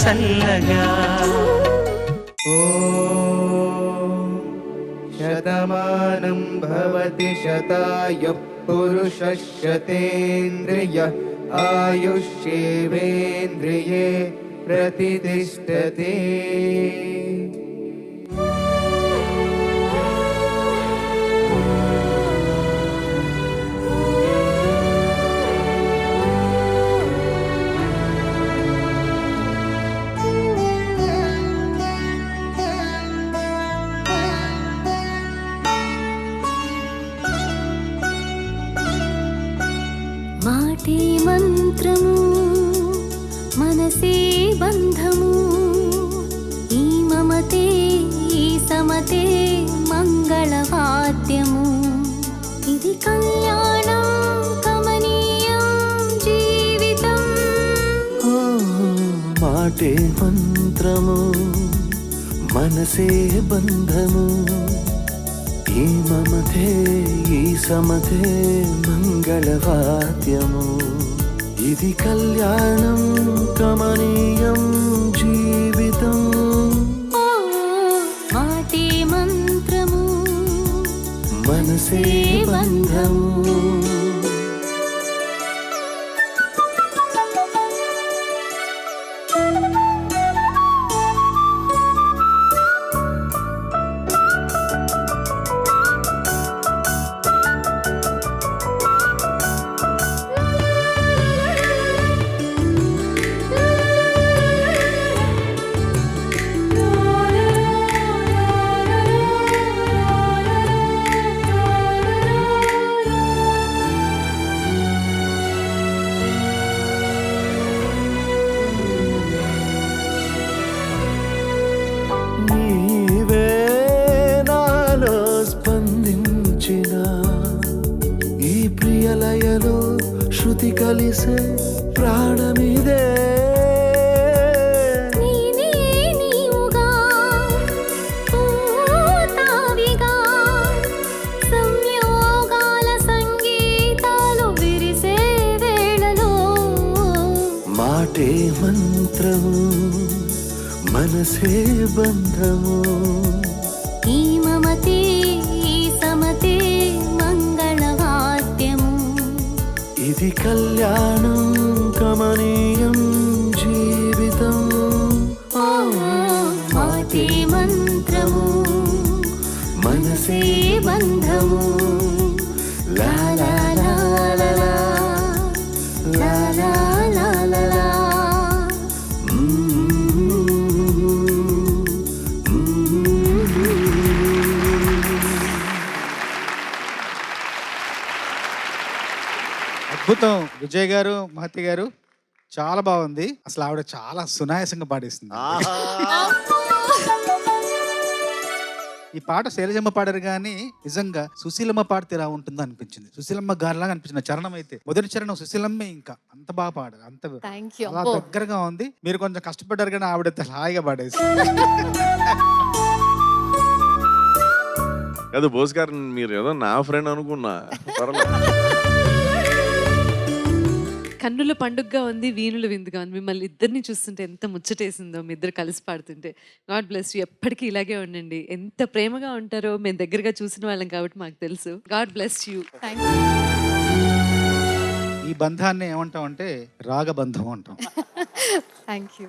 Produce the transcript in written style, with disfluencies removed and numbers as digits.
చల్లగా. శతమానం భవతి శతాయుః పురుషः శతేంద్రియः ఆయుష్యేవేంద్రియే ప్రతిష్ఠతే. మాటే మంత్రము మనసే బంధము ఈ మమతే ఈ సమతే మంగళవాద్యము ఇది కళ్యాణం కమనీయం జీవితం. మాటే మంత్రము మనసే బంధము ఈ మమతే ఈ సమతే మంగళవాద్యము ఇది కళ్యాణం కమనీయం జీవితం. మాటే మంత్రము మనసే బంధము. ప్రియలయలో శృతి కలిసే ప్రాణమిదే. నీవుగా పూతావిగా సంయోగాల సంగీతాలు విరిసే వేళలో మాటే మంత్రము మనసే బంధము ఈ మమతే ఈ సమతే మంగళవాద్యము ఇది కళ్యాణం కమనీయం జీవితం. మాటే మంత్రము మనసే బంధము లా లా లా లా లా లా లా లా లా లా. అద్భుతం విజయ్ గారు, మహతి గారు, చాలా బాగుంది. అసలు ఆవిడ చాలా సునాయాసంగా పాడేస్తుంది. ఈ పాట శైలజమ్మ పాడారు కానీ నిజంగా సుశీలమ్మ పాడితే ఎలా ఉంటుందో అనిపించింది. సుశీలమ్మ గారిలాగా అనిపించింది చరణం అయితే. మొదటి చరణం సుశీలమ్మే, ఇంకా అంత బాగా పాడారు, అంత అలా దగ్గరగా ఉంది. మీరు కొంచెం కష్టపడ్డారు కానీ ఆవిడ హాయిగా పాడేసి. కాదు బోస్ గారు, మీరు ఏదో నా ఫ్రెండ్ అనుకున్నా. కన్నుల పండుగగా ఉంది, వీణుల విందుగా ఉంది. మిమ్మల్ని ఇద్దరిని చూస్తుంటే ఎంత ముచ్చటేసిందో మీ ఇద్దరు కలిసి పాడుతుంటే. గాడ్ బ్లెస్ యూ, ఎప్పటికీ ఇలాగే ఉండండి. ఎంత ప్రేమగా ఉంటారో మేము దగ్గరగా చూసిన వాళ్ళం కాబట్టి మాకు తెలుసు. God bless you. ఈ బంధాన్ని ఏమంటాం అంటే రాగబంధం అంటాం. Thank you.